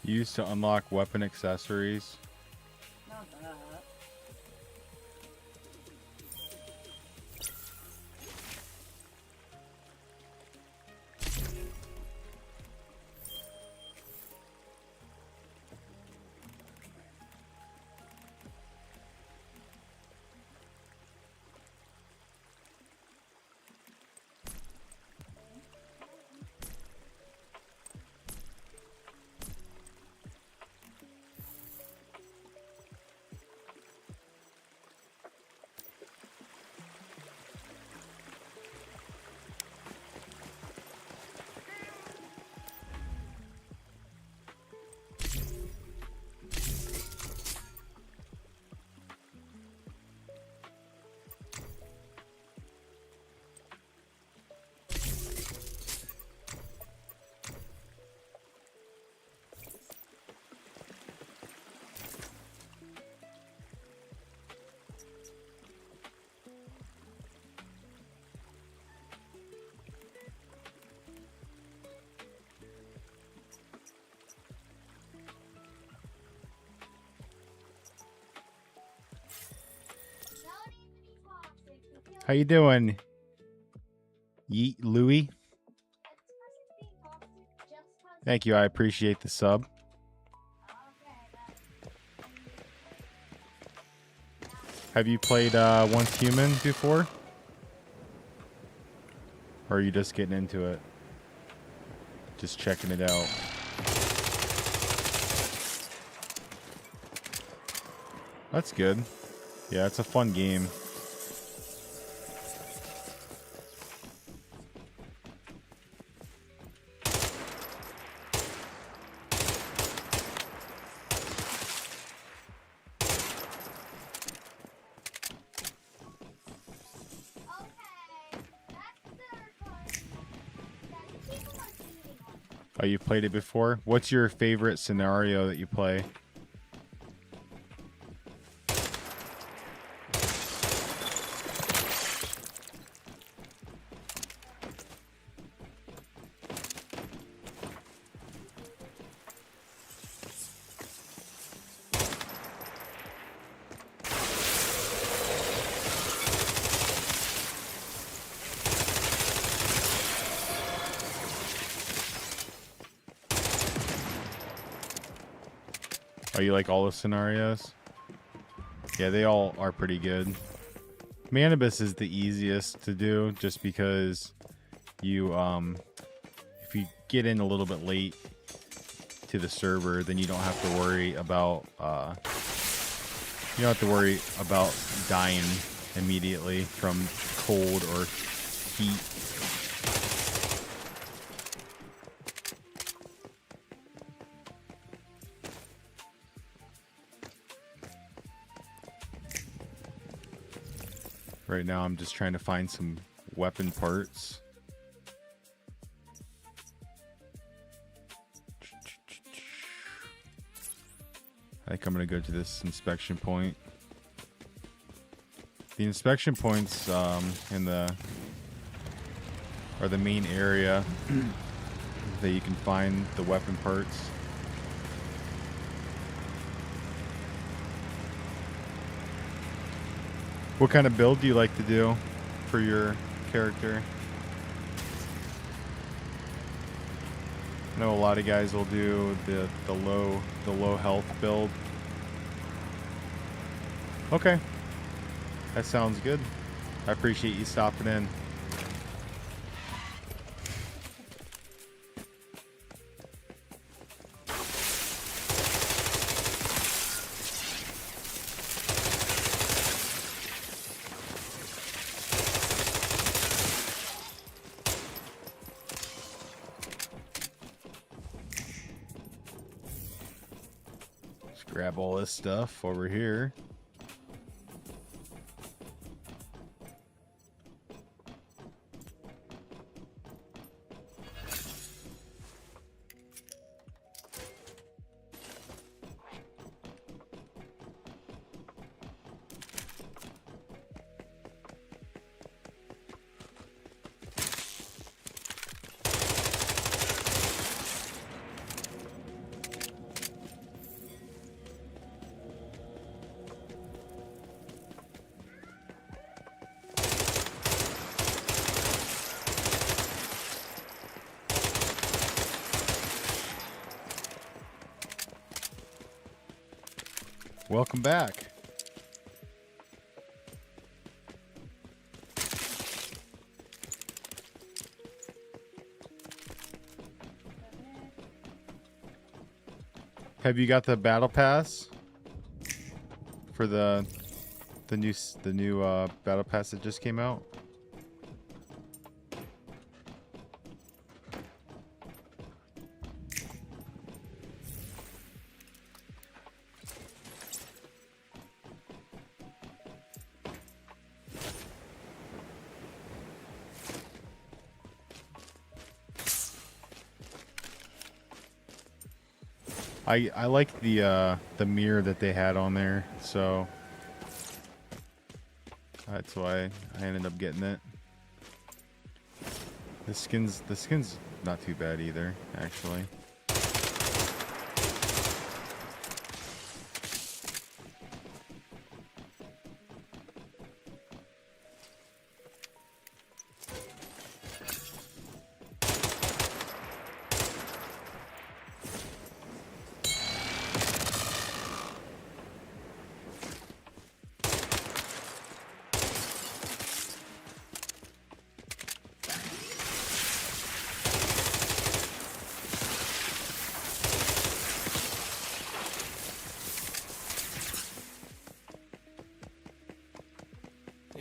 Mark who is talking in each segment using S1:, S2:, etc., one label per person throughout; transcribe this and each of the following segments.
S1: Used to unlock weapon accessories.
S2: Not that.
S1: How you doing, Yeet Louie? Thank you. I appreciate the sub. Have you played Once Human before? Or are you just getting into it? Just checking it out. That's good. Yeah, it's a fun game. Oh, you've played it before? What's your favorite scenario that you play? Oh, you like all the scenarios? Yeah, they all are pretty good. Manibus is the easiest to do just because you, if you get in a little bit late to the server, then you don't have to worry about, dying immediately from cold or heat. Right now, I'm just trying to find some weapon parts. I think I'm going to go to this inspection point. The inspection points are the main area that you can find the weapon parts. What kind of build do you like to do for your character? I know a lot of guys will do the low health build. Okay. That sounds good. I appreciate you stopping in. Grab all this stuff over here. Welcome back. Have you got the battle pass for the new battle pass that just came out? I like the mirror that they had on there, so that's why I ended up getting it. The skin's not too bad either, actually.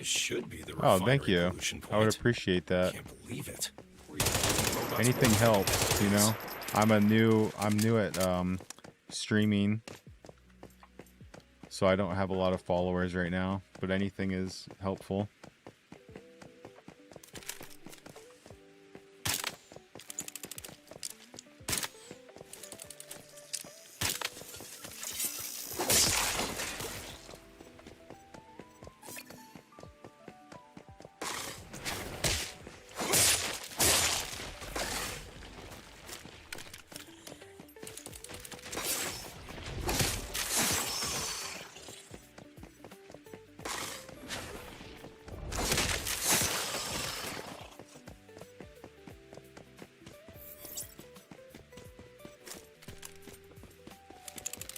S2: Should be the
S1: Oh, thank you. I would appreciate that.
S2: Can't believe it.
S1: Anything helps, you know. I'm new at streaming, so I don't have a lot of followers right now, but anything is helpful.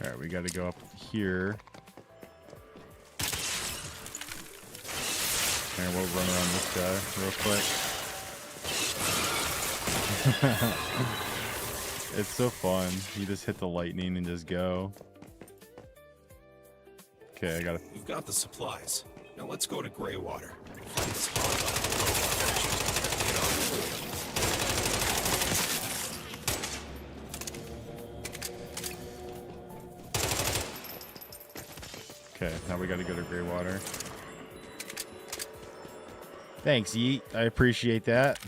S1: All right, we got to go up here. And we'll run around this guy real quick. It's so fun. You just hit the lightning and just go. Okay, I gotta...
S2: We've got the supplies. Now let's go to Greywater. Find this hot.
S1: Okay, now we gotta go to Greywater. Thanks, Yeet. I appreciate that.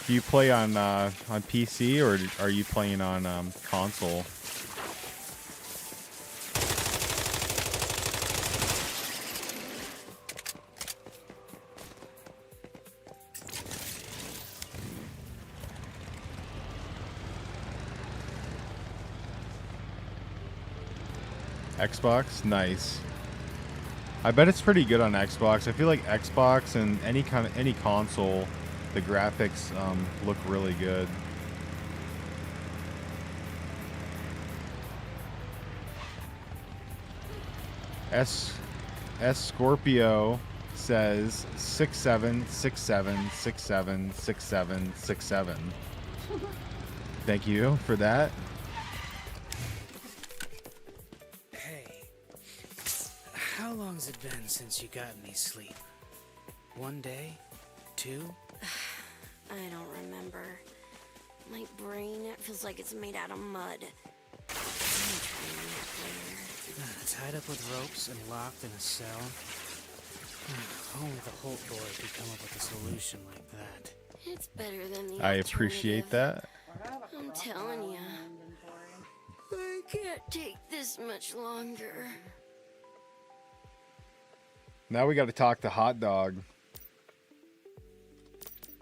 S1: Do you play on PC or are you playing on console? Xbox? Nice. I bet it's pretty good on Xbox. I feel like Xbox and any console, the graphics look really good. S Scorpio says 6767676767. Thank you for that.
S3: How long's it been since you got any sleep? 1 day? 2?
S4: I don't remember. My brain, it feels like it's made out of mud.
S3: Tied up with ropes and locked in a cell? Only the Holt boy could come up with a solution like that.
S4: It's better than the
S1: I appreciate that.
S4: I'm telling ya. I can't take this much longer.
S1: Now we got to talk to Hot Dog.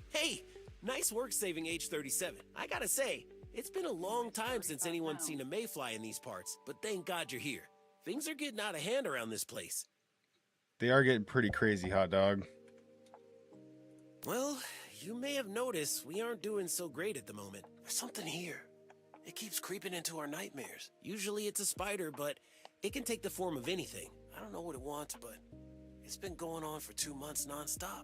S5: Hey, nice work saving H-37. I gotta say, it's been a long time since anyone's seen a mayfly in these parts, but thank God you're here. Things are getting out of hand around this place.
S1: They are getting pretty crazy, Hot Dog.
S5: Well, you may have noticed we aren't doing so great at the moment. There's something here. It keeps creeping into our nightmares. Usually it's a spider, but it can take the form of anything. I don't know what it wants, but it's been going on for 2 months nonstop.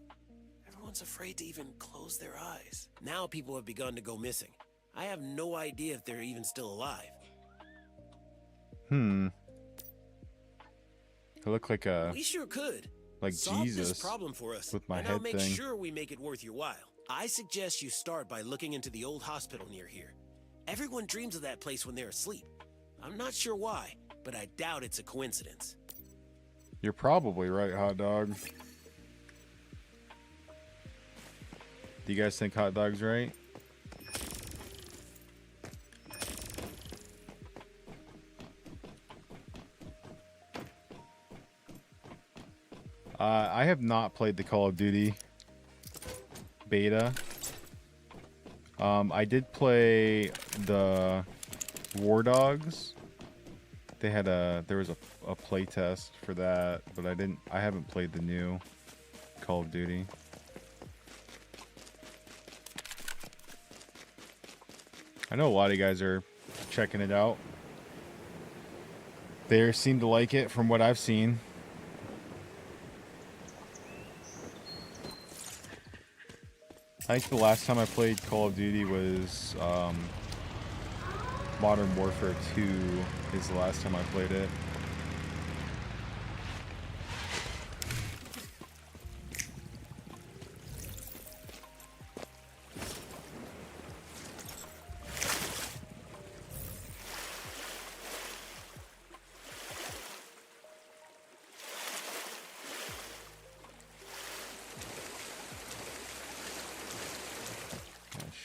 S5: Everyone's afraid to even close their eyes. Now people have begun to go missing. I have no idea if they're even still alive.
S1: It looked like
S5: We sure could.
S1: like
S5: Solve
S1: Jesus
S5: this problem for us,
S1: with my
S5: and
S1: head
S5: I'll make
S1: thing.
S5: sure we make it worth your while. I suggest you start by looking into the old hospital near here. Everyone dreams of that place when they're asleep. I'm not sure why, but I doubt it's a coincidence.
S1: You're probably right, Hot Dog. Do you guys think Hot Dog's right? I have not played the Call of Duty beta. I did play the War Dogs. There was a play test for that, but I haven't played the new Call of Duty. I know a lot of you guys are checking it out. They seem to like it from what I've seen. I think the last time I played Call of Duty was Modern Warfare 2 is the last time I played it.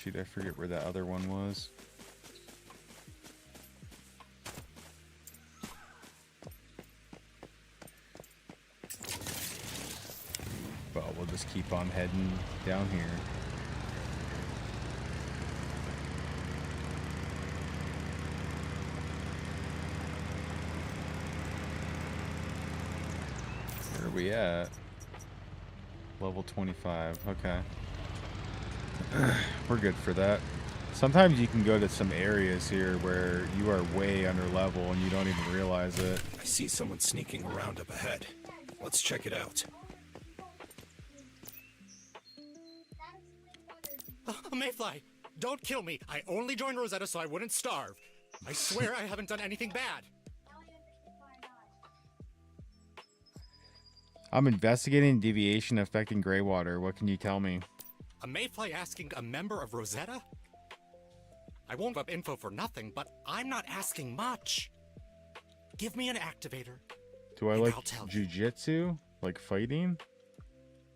S1: Shoot, I forget where that other one was. Well, we'll just keep on heading down here. Where are we at? Level 25, okay. We're good for that. Sometimes you can go to some areas here where you are way under level and you don't even realize it.
S2: I see someone sneaking around up ahead. Let's check it out.
S6: Mayfly, don't kill me. I only joined Rosetta so I wouldn't starve. I swear I haven't done anything bad.
S1: I'm investigating deviation affecting Greywater. What can you tell me?
S6: A Mayfly asking a member of Rosetta? I won't give up info for nothing, but I'm not asking much. Give me an activator.
S1: Do I
S6: and
S1: like
S6: I'll tell you.
S1: jujitsu? Like fighting?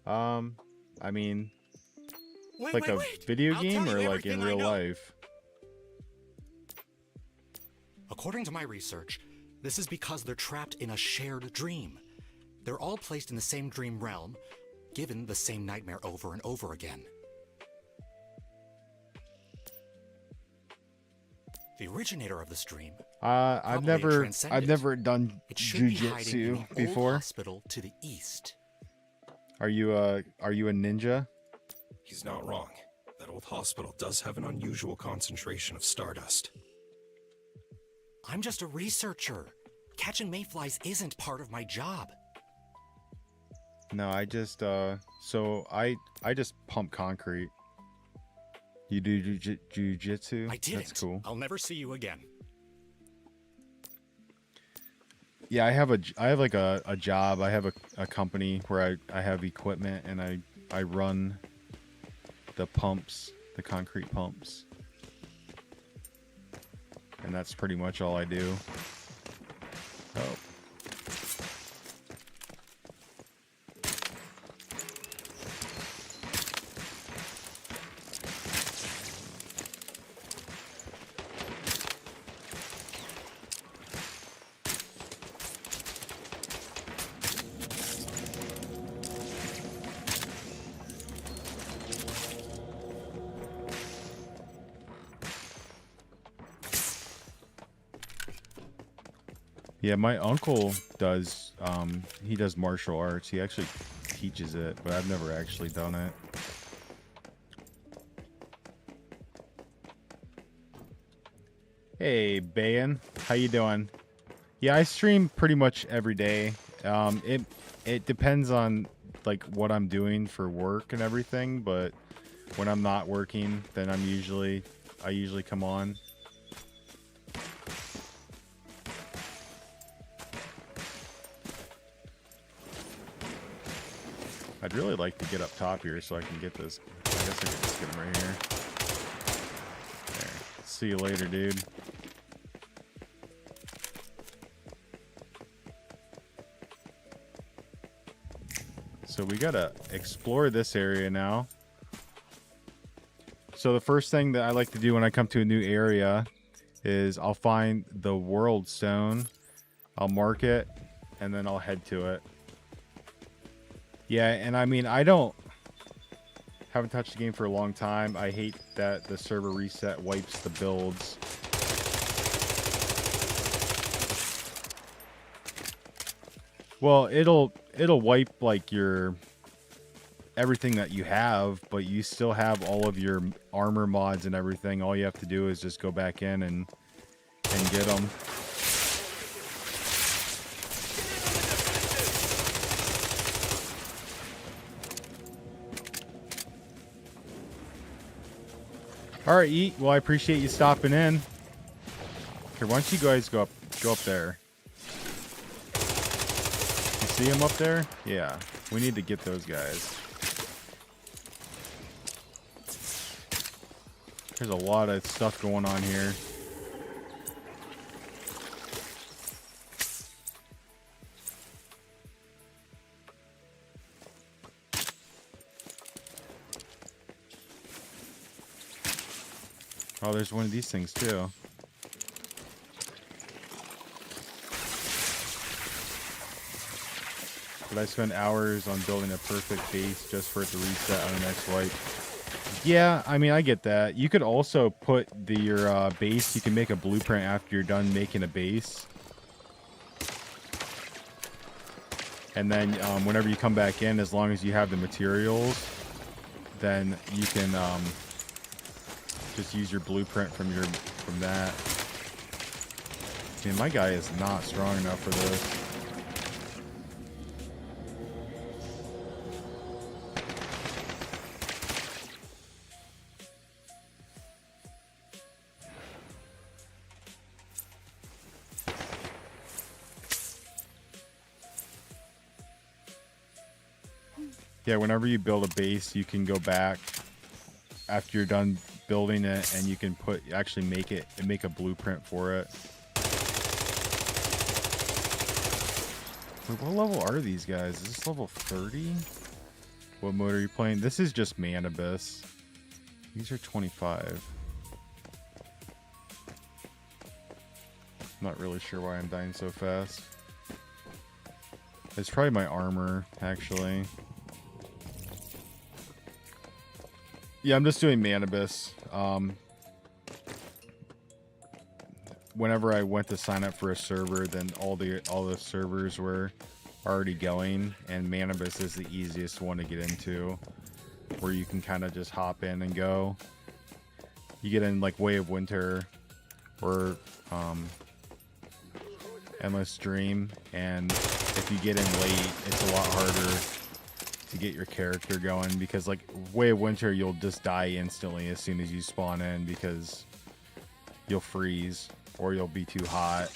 S1: I mean,
S6: Wait,
S1: like
S6: wait,
S1: a
S6: wait.
S1: video
S6: I'll
S1: game
S6: tell
S1: or
S6: you
S1: like in
S6: everything I
S1: real
S6: know.
S1: life?
S6: According to my research, this is because they're trapped in a shared dream. They're all placed in the same dream realm, given the same nightmare over and over again. The originator of this dream.
S1: I've
S6: probably
S1: never
S6: transcended.
S1: done
S6: It should be hiding in
S1: jujitsu
S6: the old
S1: before.
S6: hospital to the east.
S1: Are you a ninja?
S2: He's not wrong. That old hospital does have an unusual concentration of stardust.
S6: I'm just a researcher. Catching mayflies isn't part of my job.
S1: No, I just I just pump concrete. You do jujitsu?
S6: I didn't.
S1: That's cool.
S6: I'll never see you again.
S1: Yeah, I have like a job. I have a company where I have equipment and I run the pumps, the concrete pumps. And that's pretty much all I do. Oh. Yeah, my uncle does, he does martial arts. He actually teaches it, but I've never actually done it. Hey, Bayan. How you doing? Yeah, I stream pretty much every day. It depends on like what I'm doing for work and everything, but when I'm not working, then I usually come on. I'd really like to get up top here so I can get this. I guess I could just get him right here. There. See you later, dude. So we gotta explore this area now. So the first thing that I like to do when I come to a new area is I'll find the world stone, I'll mark it, and then I'll head to it. Yeah, and I mean, haven't touched the game for a long time. I hate that the server reset wipes the builds. Well, it'll wipe like your everything that you have, but you still have all of your armor mods and everything. All you have to do is just go back in and get them. All right, Eat. Well, I appreciate you stopping in. Here, why don't you guys go up there? You see them up there? Yeah, we need to get those guys. There's a lot of stuff going on here. Oh, there's one of these things too. But I spent hours on building a perfect base just for it to reset on the next wipe. Yeah, I mean, I get that. You could also put your base, you can make a blueprint after you're done making a base. And then whenever you come back in, as long as you have the materials, then you can just use your blueprint from that. Man, my guy is not strong enough for this. Yeah, whenever you build a base, you can go back after you're done building it, and you can actually make a blueprint for it. Wait, what level are these guys? Is this level 30? What mode are you playing? This is just Manibus. These are 25. Not really sure why I'm dying so fast. It's probably my armor, actually. Yeah, I'm just doing Manibus. Whenever I went to sign up for a server, then all the servers were already going, and Manibus is the easiest one to get into, where you can kind of just hop in and go. You get in like Way of Winter or Endless Dream, and if you get in late, it's a lot harder to get your character going, because like Way of Winter, you'll just die instantly as soon as you spawn in, because you'll freeze or you'll be too hot.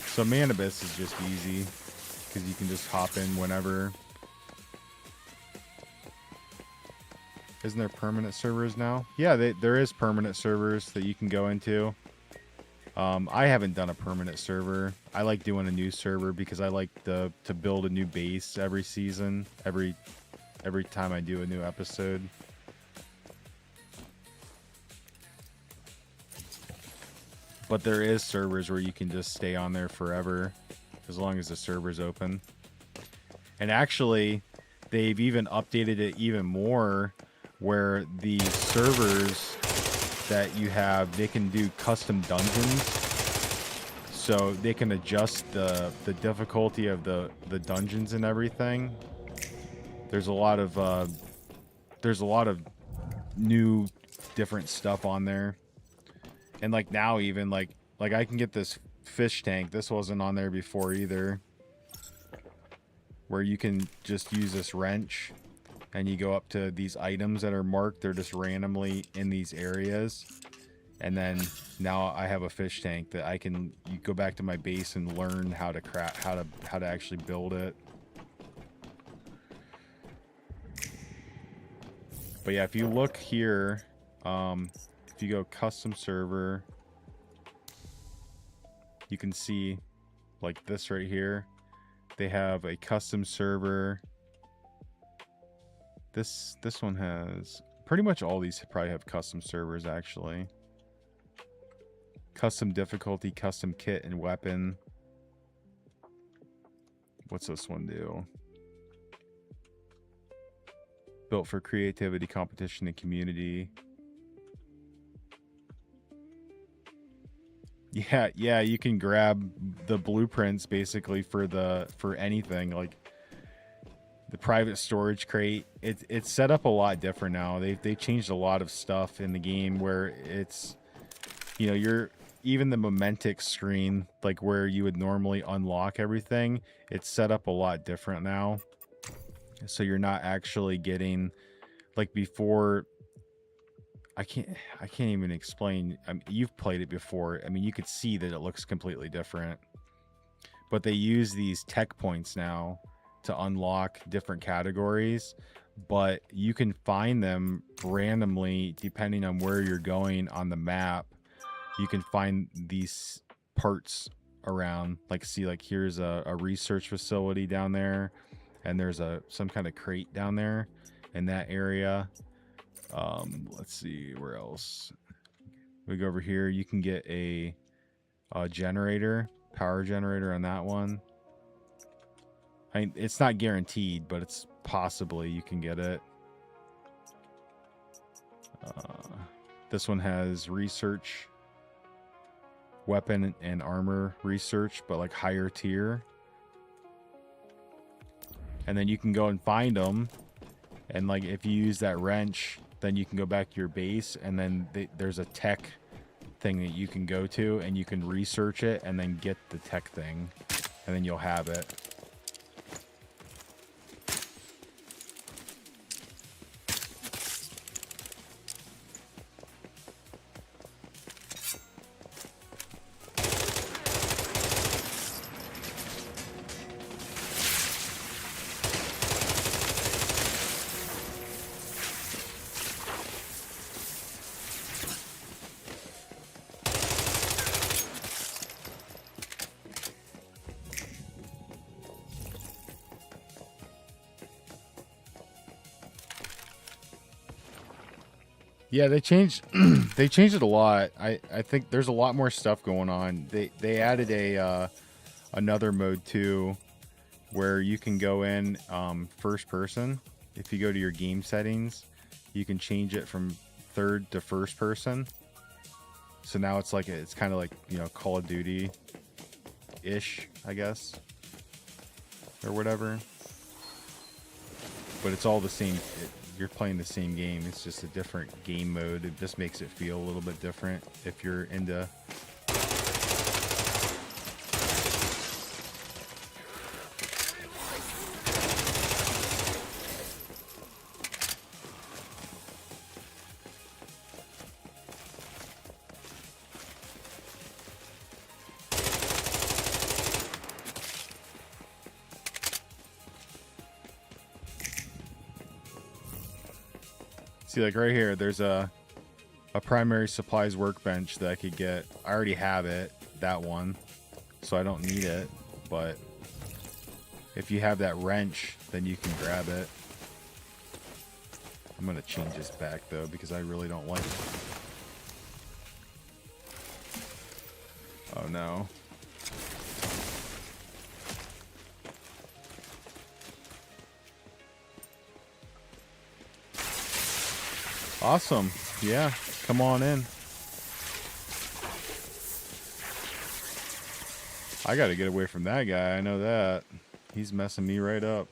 S1: So Manibus is just easy because you can just hop in whenever. Isn't there permanent servers now? Yeah, there is permanent servers that you can go into. I haven't done a permanent server. I like doing a new server because I like to build a new base every season, every time I do a new episode. But there is servers where you can just stay on there forever, as long as the server's open. And actually, they've even updated it even more, where the servers that you have, they can do custom dungeons, so they can adjust the difficulty of the dungeons and everything. there's a lot of new different stuff on there. And like now even like I can get this fish tank. This wasn't on there before either. Where you can just use this wrench and you go up to these items that are marked. They're just randomly in these areas. And then now I have a fish tank that I can go back to my base and learn how to how to actually build it. But yeah, if you look here, if you go custom server, you can see like this right here. They have a custom server. This one has pretty much all these probably have custom servers actually. Custom difficulty, custom kit and weapon. What's this one do? Built for creativity, competition, and community. Yeah, you can grab the blueprints basically for anything, like the private storage crate. It's set up a lot different now. They changed a lot of stuff in the game where it's, you know, even the Momentic screen, like where you would normally unlock everything, it's set up a lot different now. So you're not actually getting, like before, I can't even explain. I mean, you've played it before. I mean, you could see that it looks completely different. But they use these tech points now to unlock different categories, but you can find them randomly depending on where you're going on the map. You can find these parts around, like see, like here's a research facility down there, and there's some kind of crate down there in that area. Let's see where else. We go over here. You can get a generator, power generator on that one. I mean, it's not guaranteed, but it's possibly you can get it. This one has research, weapon and armor research, but like higher tier. And then you can go and find them, and like if you use that wrench, then you can go back to your base, and then there's a tech thing that you can go to, and you can research it and then get the tech thing, and then you'll have it. Yeah, they changed they changed it a lot. I think there's a lot more stuff going on. They added another mode too, where you can go in first person. If you go to your game settings, you can change it from third to first person. So now it's like it's kind of like, you know, Call of Duty ish, I guess, or whatever. But it's all the same. You're playing the same game. It's just a different game mode. It just makes it feel a little bit different if you're into. See, like right here, there's a primary supplies workbench that I could get. I already have it, that one, so I don't need it. But if you have that wrench, then you can grab it. I'm gonna change this back though, because I really don't like it. Oh no. Awesome. Yeah, come on in. I gotta get away from that guy. I know that. He's messing me right up.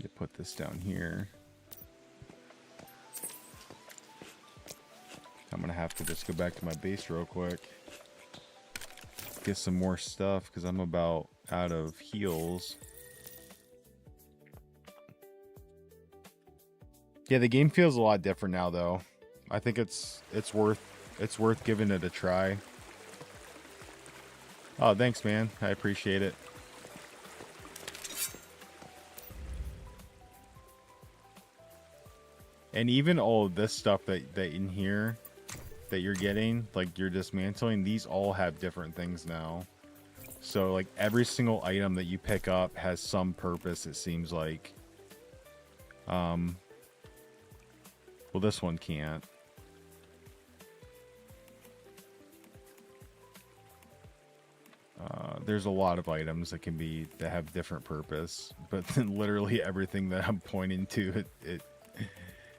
S1: You put this down here. I'm gonna have to just go back to my base real quick. Get some more stuff because I'm about out of heals. Yeah, the game feels a lot different now though. I think it's worth giving it a try. Oh, thanks man. I appreciate it. And even all of this stuff that in here that you're getting, like you're dismantling, these all have different things now. So like every single item that you pick up has some purpose, it seems like. Well, this one can't. There's a lot of items that have different purpose, but then literally everything that I'm pointing to, it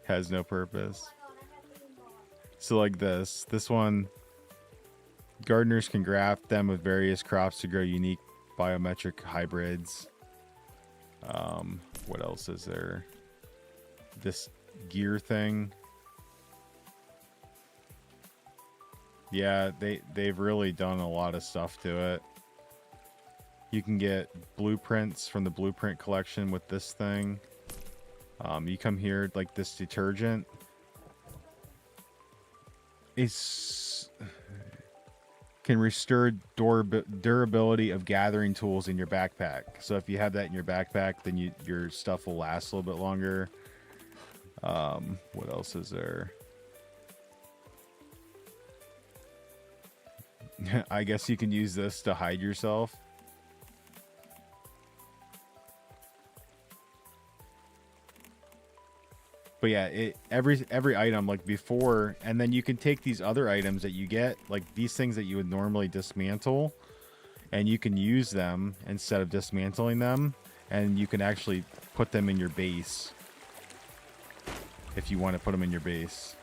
S1: has no purpose. So like this one, gardeners can graft them with various crops to grow unique biometric hybrids. What else is there? This gear thing. Yeah, they've really done a lot of stuff to it. You can get blueprints from the blueprint collection with this thing. You come here, like this detergent can restore durability of gathering tools in your backpack. So if you have that in your backpack, then your stuff will last a little bit longer. What else is there? I guess you can use this to hide yourself. But yeah, every item like before, and then you can take these other items that you get, like these things that you would normally dismantle, and you can use them instead of dismantling them, and you can actually put them in your base if you want to put them in your base.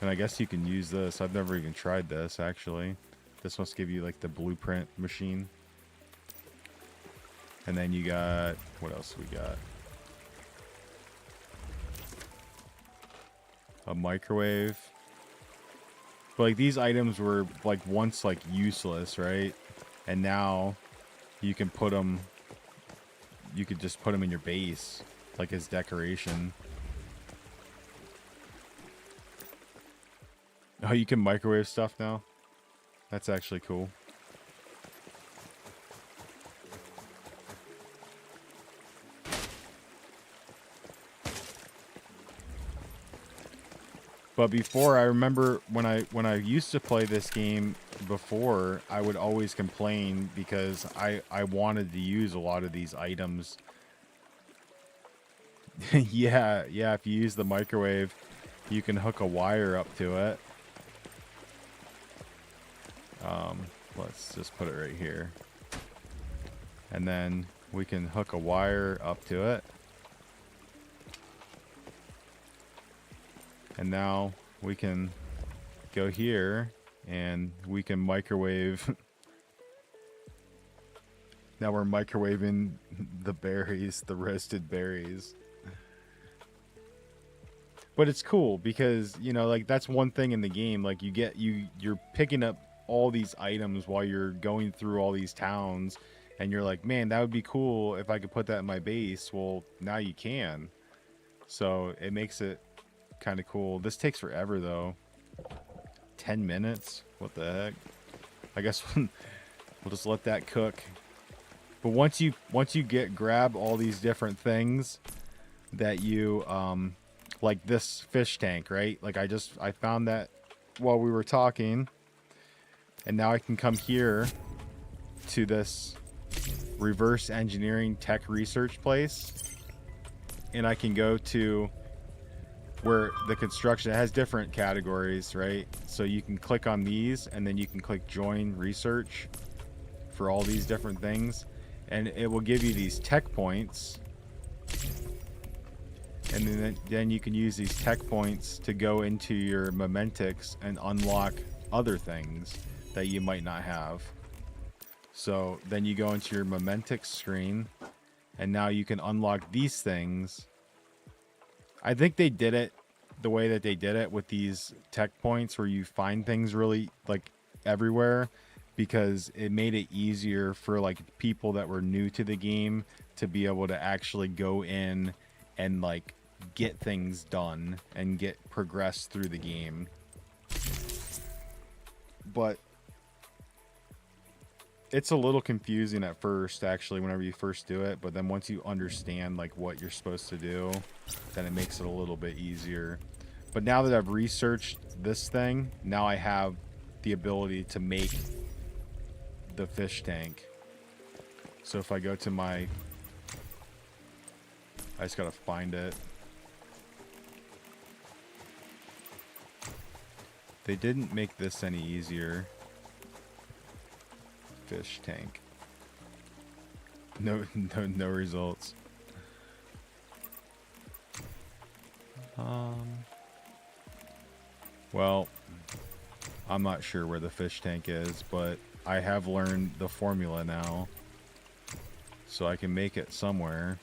S1: And I guess you can use this. I've never even tried this, actually. This must give you, like, the blueprint machine. And then you got... What else we got? A microwave. But, like, these items were, like, once, like, useless, right? And now you can put them... You could just put them in your base, like, as decoration. Oh, you can microwave stuff now? That's actually cool. But before, I remember when I used to play this game before, I would always complain because I wanted to use a lot of these items. yeah, if you use the microwave, you can hook a wire up to it. Let's just put it right here. And then we can hook a wire up to it. And now we can go here and we can microwave. Now we're microwaving the berries, the roasted berries. But it's cool because, you know, like that's one thing in the game. Like you're picking up all these items while you're going through all these towns, and you're like, man, that would be cool if I could put that in my base. Well, now you can. So it makes it kind of cool. This takes forever though. 10 minutes? What the heck? I guess we'll just let that cook. But once you grab all these different things that you like this fish tank, right? Like I found that while we were talking, and now I can come here to this reverse engineering tech research place, and I can go to where the construction has different categories, right? So you can click on these, and then you can click join research for all these different things, and it will give you these tech points. And then you can use these tech points to go into your Momentix and unlock other things that you might not have. So then you go into your Momentix screen, And now you can unlock these things. I think they did it the way that they did it with these tech points where you find things really like everywhere, because it made it easier for like people that were new to the game to be able to actually go in and like get things done and get progressed through the game. But it's a little confusing at first, actually, whenever you first do it, but then once you understand like what you're supposed to do, then it makes it a little bit easier. But now that I've researched this thing, now I have the ability to make the fish tank. So if I go to my, I just gotta find it. They didn't make this any easier. Fish tank. No results. Well, I'm not sure where the fish tank is, but I have learned the formula now, so I can make it somewhere.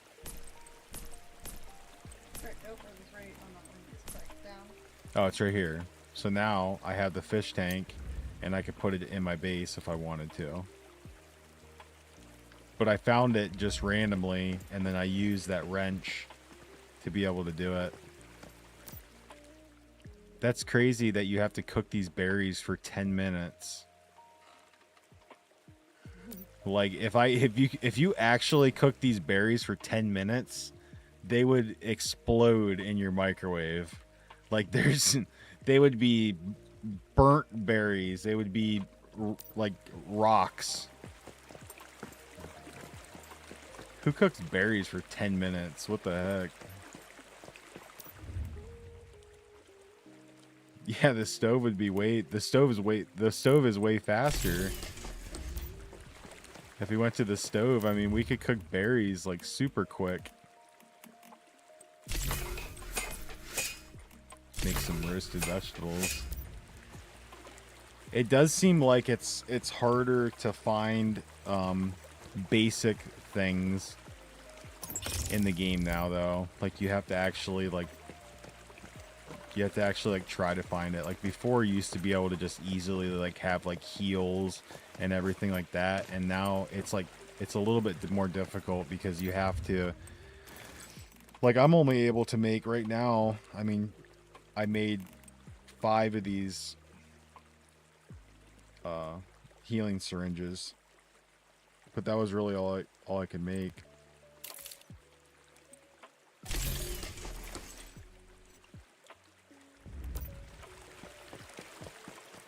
S1: Oh, it's right here. So now I have the fish tank, and I could put it in my base if I wanted to. But I found it just randomly, and then I used that wrench to be able to do it. That's crazy that you have to cook these berries for 10 minutes. Like if you actually cook these berries for 10 minutes, they would explode in your microwave. Like they would be burnt berries. They would be like rocks. Who cooks berries for 10 minutes? What the heck? Yeah, the stove would be the stove is way faster. If we went to the stove, I mean, we could cook berries like super quick. Make some roasted vegetables. It does seem like it's harder to find basic things in the game now, though. Like you have to actually try to find it. Like before, you used to be able to just easily like have like heals and everything like that, and now it's like it's a little bit more difficult because you have to, like, I'm only able to make right now, I mean, I made 5 of these healing syringes, but that was really all I could make.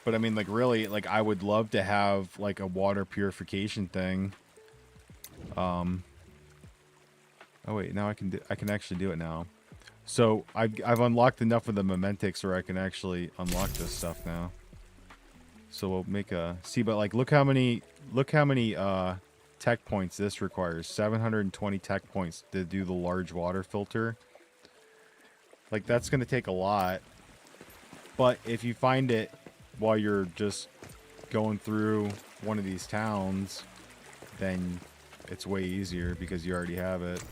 S1: But I mean, like, really, like, I would love to have like a water purification thing. Oh wait, now I can actually do it now. So I've unlocked enough of the mementics where I can actually unlock this stuff now. So we'll make a but like look how many tech points this requires. 720 tech points to do the large water filter. Like that's gonna take a lot. But if you find it while you're just going through one of these towns, then it's way easier because you already have it.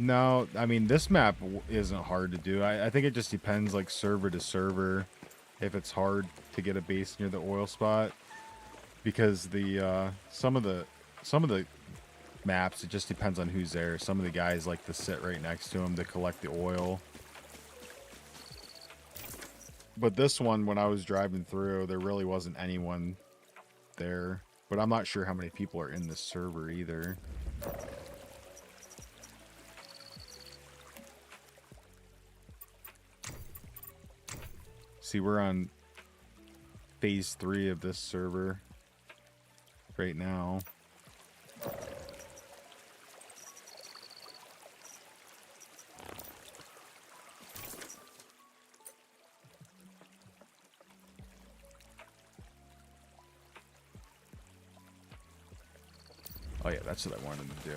S1: No, I mean, this map isn't hard to do. I think it just depends, like, server to server, if it's hard to get a base near the oil spot. Because the some of the maps, it just depends on who's there. Some of the guys like to sit right next to them to collect the oil. But this one, when I was driving through, there really wasn't anyone there. But I'm not sure how many people are in this server either. See, we're on phase 3 of this server right now. Oh yeah, that's what I wanted to do.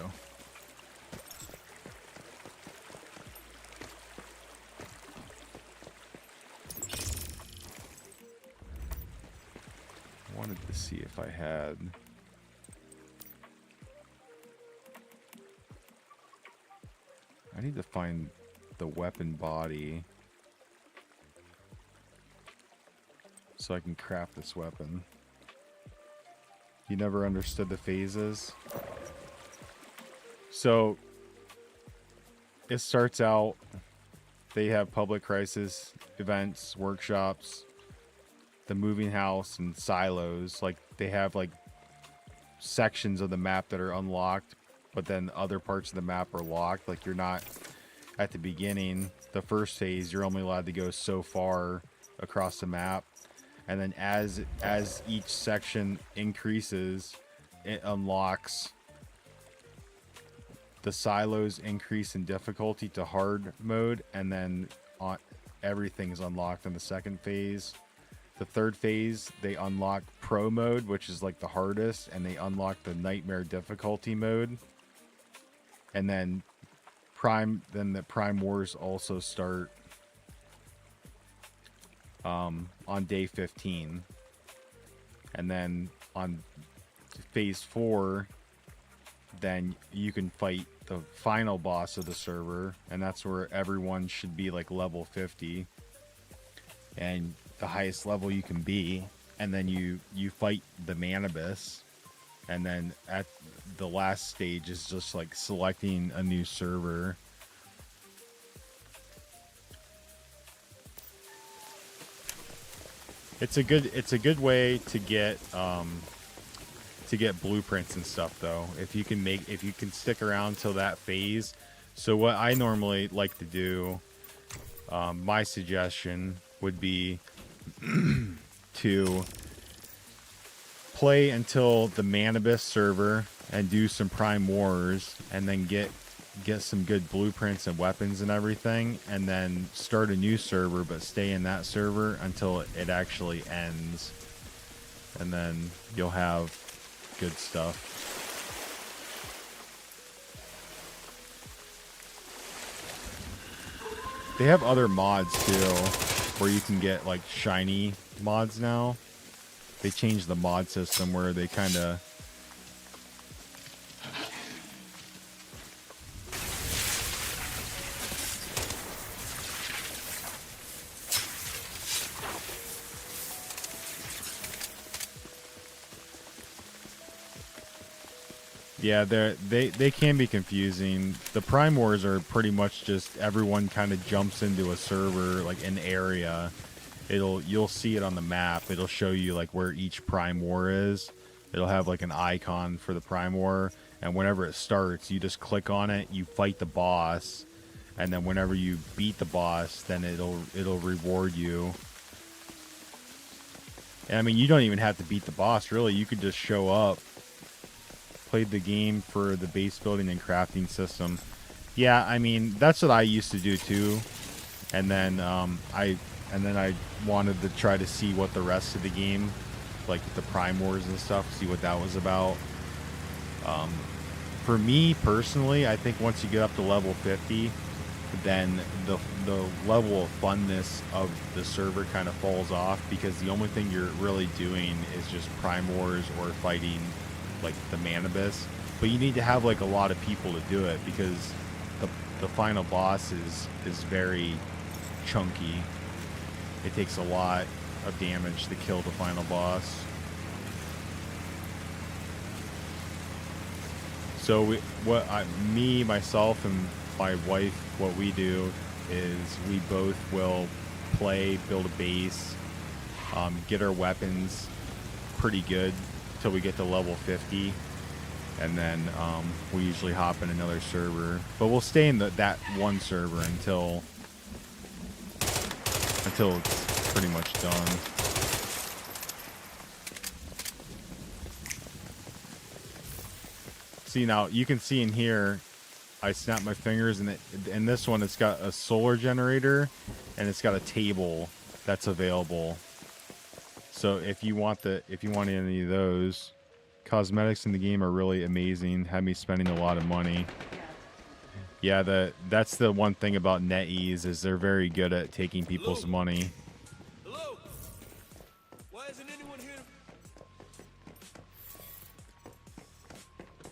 S1: to see if I had. I need to find the weapon body so I can craft this weapon. You never understood the phases? So it starts out, they have public crisis events, workshops, the moving house, and silos. Like, they have like sections of the map that are unlocked, but then other parts of the map are locked. Like, you're not at the beginning, the first phase, you're only allowed to go so far across the map. And then as each section increases, it unlocks. The silos increase in difficulty to hard mode, and then everything's unlocked in the second phase. The third phase, they unlock pro mode, which is like the hardest, and they unlock the nightmare difficulty mode. And then the Prime Wars also start on day 15. And then on phase 4, then you can fight the final boss of the server, and that's where everyone should be like level 50 and the highest level you can be. And then you fight the Manibus, and then at the last stage is just like selecting a new server. It's a good way to get blueprints and stuff, though. If you can stick around till that phase. So what I normally like to do, my suggestion would be to play until the Manibus server and do some Prime Wars, and then get some good blueprints and weapons and everything, and then start a new server, but stay in that server until it actually ends, and then you'll have good stuff. They have other mods too, where you can get like shiny mods now. They changed the mod system where they kind of yeah, they can be confusing. The Prime Wars are pretty much just everyone kind of jumps into a server, like an area. You'll see it on the map. It'll show you like where each Prime War is. It'll have like an icon for the Prime War, and whenever it starts, you just click on it, you fight the boss, and then whenever you beat the boss, then it'll reward you. And I mean, you don't even have to beat the boss, really. You could just show up, played the game for the base building and crafting system. Yeah, I mean, that's what I used to do too. And then I wanted to try to see what the rest of the game, like the Prime Wars and stuff, see what that was about. For me personally, I think once you get up to level 50, then the level of funness of the server kind of falls off, because the only thing you're really doing is just Prime Wars or fighting like the Manibus. But you need to have like a lot of people to do it, because the final boss is very chunky. It takes a lot of damage to kill the final boss. So myself and my wife, what we do is we both will play, build a base, get our weapons pretty good till we get to level 50, and then we usually hop in another server. But we'll stay in that one server until it's pretty much done. See, now you can see in here, I snap my fingers, and in this one it's got a solar generator, and it's got a table that's available. So if you want any of those, cosmetics in the game are really amazing. Had me spending a lot of money. Yeah, that's the one thing about NetEase, is they're very good at taking people's money.
S5: Hello? Why isn't anyone here?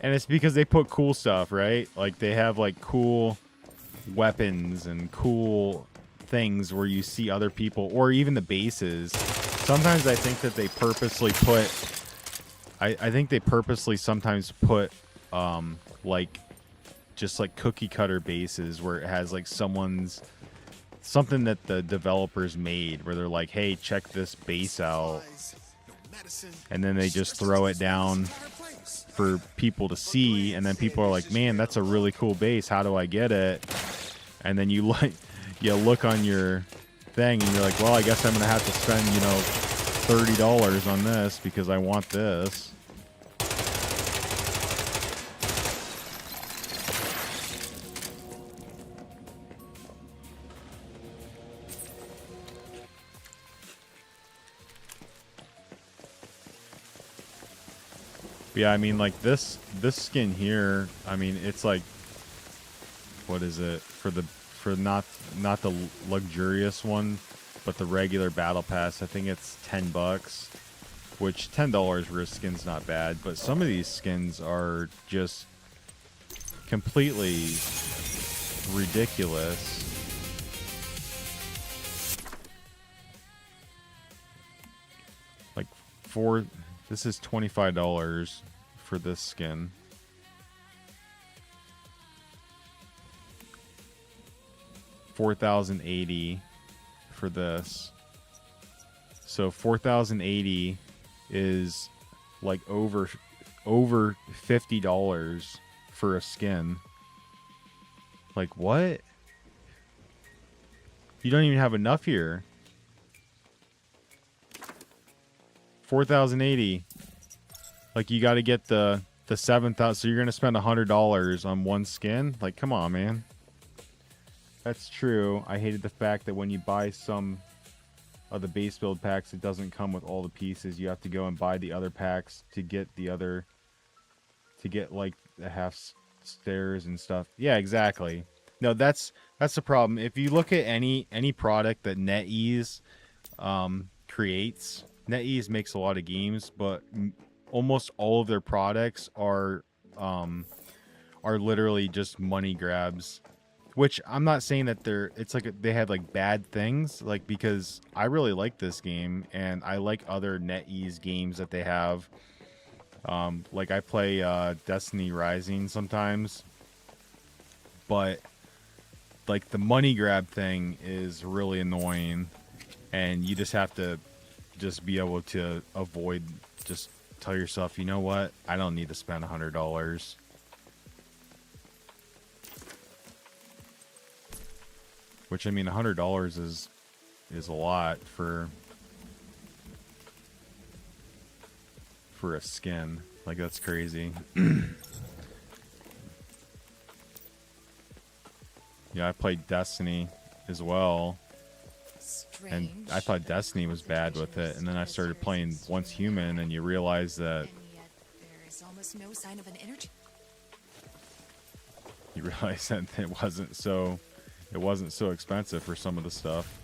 S1: And it's because they put cool stuff, right? Like they have like cool weapons and cool things where you see other people, or even the bases. Sometimes I think that they purposely put, I think they purposely sometimes put like just like cookie cutter bases where it has like something that the developers made where they're like, hey, check this base out, and then they just throw it down for people to see, and then people are like, man, that's a really cool base, how do I get it? And then you look on your thing and you're like, well, I guess I'm gonna have to spend, you know, $30 on this because I want this. Yeah, I mean, like this skin here, I mean, it's like, what is it for not the luxurious one, but the regular battle pass? I think it's $10, which $10 for a skin's not bad, but some of these skins are just completely ridiculous. Like this is $25 for this skin. $4,080 for this. So $4,080 is like over $50 for a skin. Like what? You don't even have enough here. $4,080. Like you got to get the 7,000. So you're gonna spend $100 on one skin? Like, come on, man. That's true. I hated the fact that when you buy some of the base build packs, it doesn't come with all the pieces. You have to go and buy the other packs to get the other, to get like the half stairs and stuff. Yeah, exactly. No, that's the problem. If you look at any product that NetEase creates, NetEase makes a lot of games, but almost all of their products are literally just money grabs. Which I'm not saying that it's like they have like bad things, like, because I really like this game and I like other NetEase games that they have. Like I play Destiny Rising sometimes, but like the money grab thing is really annoying, and you just have to just be able to avoid, just tell yourself, you know what, I don't need to spend $100. Which, I mean, $100 is a lot for a skin. Like, that's crazy. Yeah, I played Destiny as well. And I thought Destiny was bad with it, and then I started playing Once Human, and you realize that
S7: almost no sign of an energy.
S1: You realize that it wasn't so expensive for some of the stuff.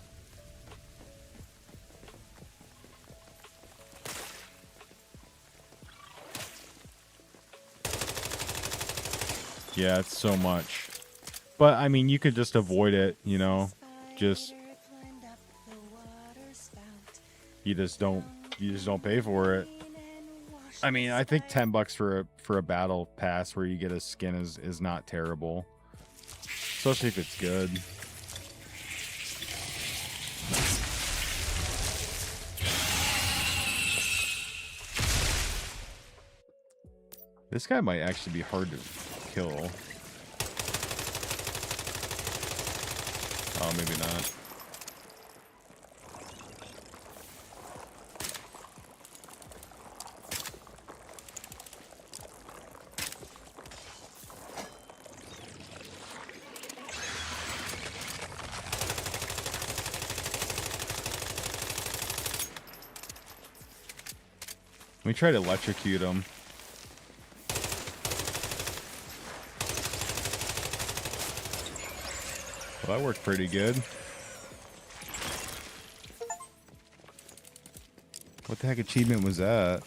S1: Yeah, it's so much. But I mean, you could just avoid it, you know. Just you just don't pay for it. I mean, I think $10 for a battle pass where you get a skin is not terrible. Especially if it's good. This guy might actually be hard to kill. Oh, maybe not. Let me try to electrocute him. Well, that worked pretty good. What the heck achievement was that?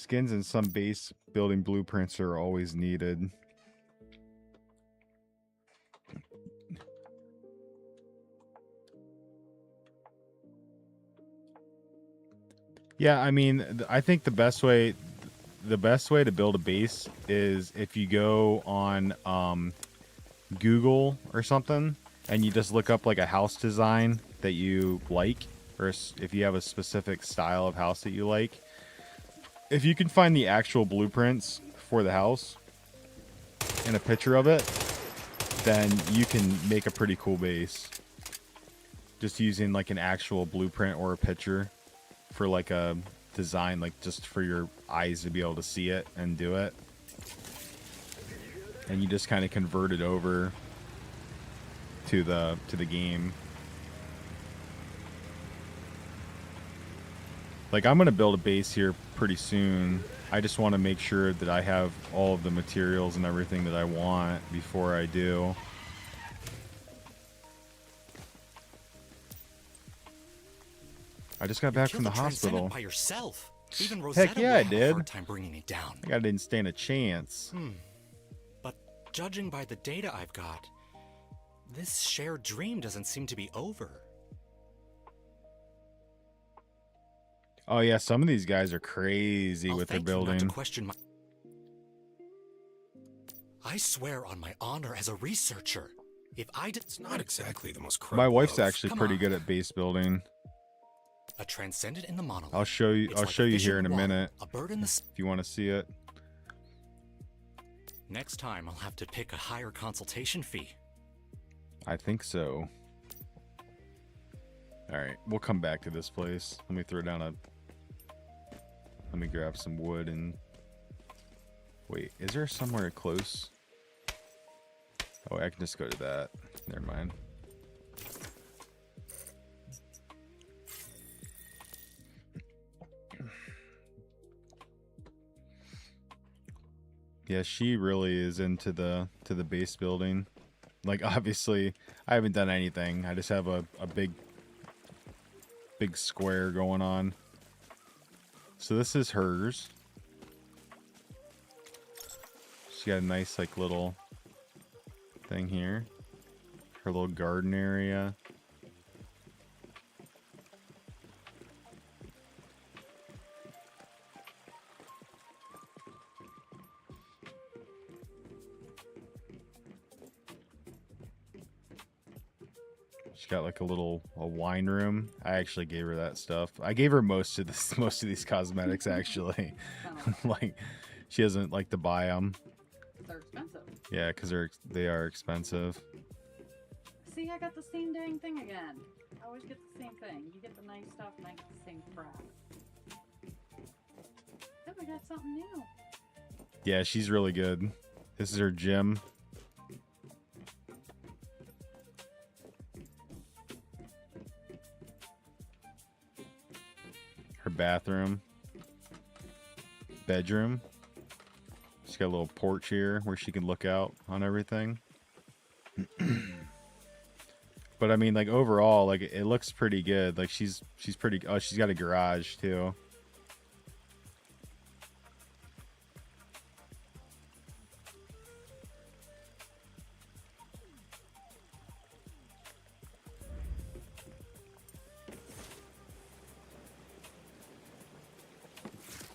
S1: Skins and some base building blueprints are always needed. Yeah, I mean, I think the best way to build a base is if you go on Google or something and you just look up like a house design that you like, or if you have a specific style of house that you like. If you can find the actual blueprints for the house and a picture of it, then you can make a pretty cool base. Just using like an actual blueprint or a picture for like a design, like just for your eyes to be able to see it and do it. And you just kind of convert it over to the game. Like, I'm gonna build a base here pretty soon. I just want to make sure that I have all of the materials and everything that I want before I do. I just got back from the hospital.
S6: By yourself. Even
S1: Heck yeah, I did.
S6: A hard time bringing it down.
S1: I didn't stand a chance.
S6: But judging by the data I've got, this shared dream doesn't seem to be over.
S1: Oh yeah, some of these guys are crazy with their
S6: Thank you not
S1: building.
S6: to question my... I swear on my honor as a researcher, if I did...
S2: It's not exactly the most
S1: My
S2: credible
S1: wife's
S2: of-
S1: actually
S6: Come
S1: pretty
S6: on.
S1: good at base building.
S6: A transcendent in the monolith.
S1: I'll show you.
S6: It's
S1: I'll
S6: like
S1: show
S6: a
S1: you
S6: fish
S1: here in a
S6: water,
S1: minute
S6: A bird in the...
S1: if you want to see it.
S6: Next time, I'll have to pick a higher consultation fee.
S1: I think so. All right, we'll come back to this place. Let me throw down a. Let me grab some wood and. Wait, is there somewhere close? Oh, I can just go to that. Never mind. Yeah, she really is into the base building. Like, obviously, I haven't done anything. I just have a big square going on. So this is hers. She's got a nice, like, little thing here. Her little garden area. She's got like a wine room. I actually gave her that stuff. I gave her most of these cosmetics actually. Like, she doesn't like to buy them.
S8: They're expensive.
S1: Yeah, because they are expensive.
S8: See, I got the same dang thing again. I always get the same thing. You get the nice stuff and I get the same crap. Oh, we got something new.
S1: Yeah, she's really good. This is her gym. Her bathroom. Bedroom. She's got a little porch here where she can look out on everything. But I mean, like, overall, like, it looks pretty good. Like, she's pretty. Oh, she's got a garage too.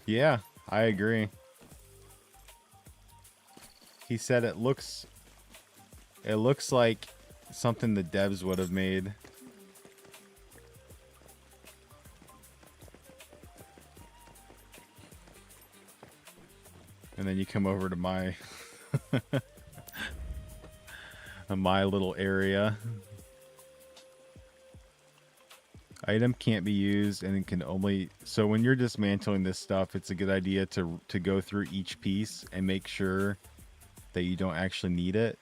S1: Yeah, I agree. He said it looks like something the devs would have made. And then you come over to my my little area. Item can't be used and it can only... So when you're dismantling this stuff, it's a good idea to go through each piece and make sure that you don't actually need it.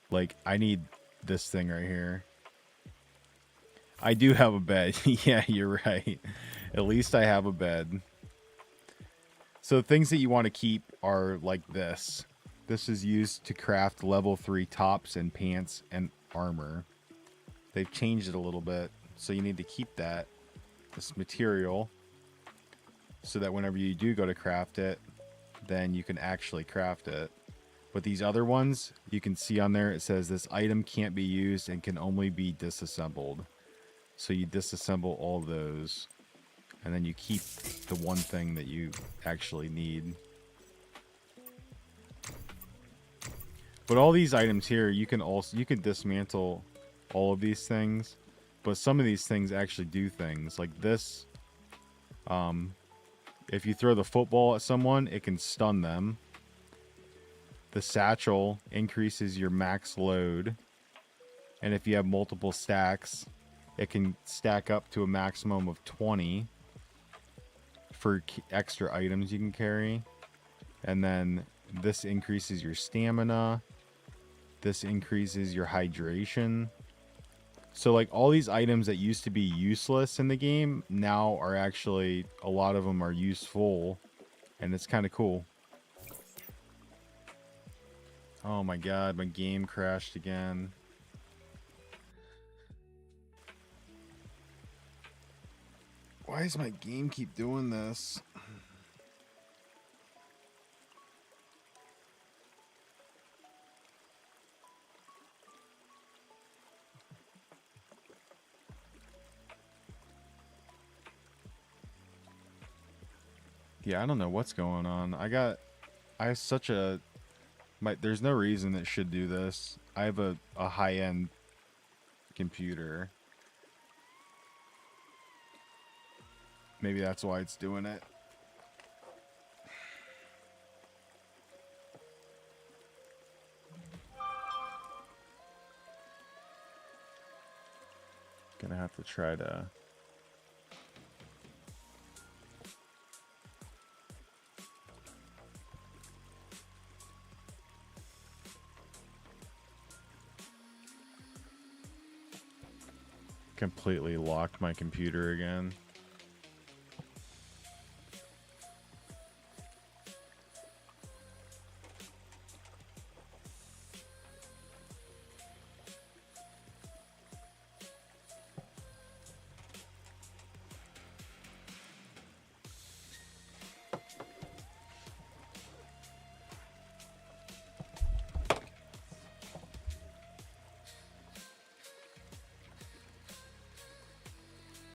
S1: Like, I need this thing right here. I do have a bed. Yeah, you're right. At least I have a bed. So things that you want to keep are like this. This is used to craft level 3 tops and pants and armor. They've changed it a little bit. So you need to keep that, this material. so that whenever you do go to craft it, then you can actually craft it. But these other ones, you can see on there, it says this item can't be used and can only be disassembled. So you disassemble all those, and then you keep the one thing that you actually need. But all these items here, you can dismantle all of these things, but some of these things actually do things. Like this, if you throw the football at someone, it can stun them. The satchel increases your max load, and if you have multiple stacks, it can stack up to a maximum of 20 for extra items you can carry. And then this increases your stamina. This increases your hydration. So like all these items that used to be useless in the game now are actually, a lot of them are useful, and it's kind of cool. Oh my god, my game crashed again. Why does my game keep doing this? Yeah, I don't know what's going on. I have such a... there's no reason it should do this. I have a high-end computer. Maybe that's why it's doing it. Gonna have to try to... completely locked my computer again.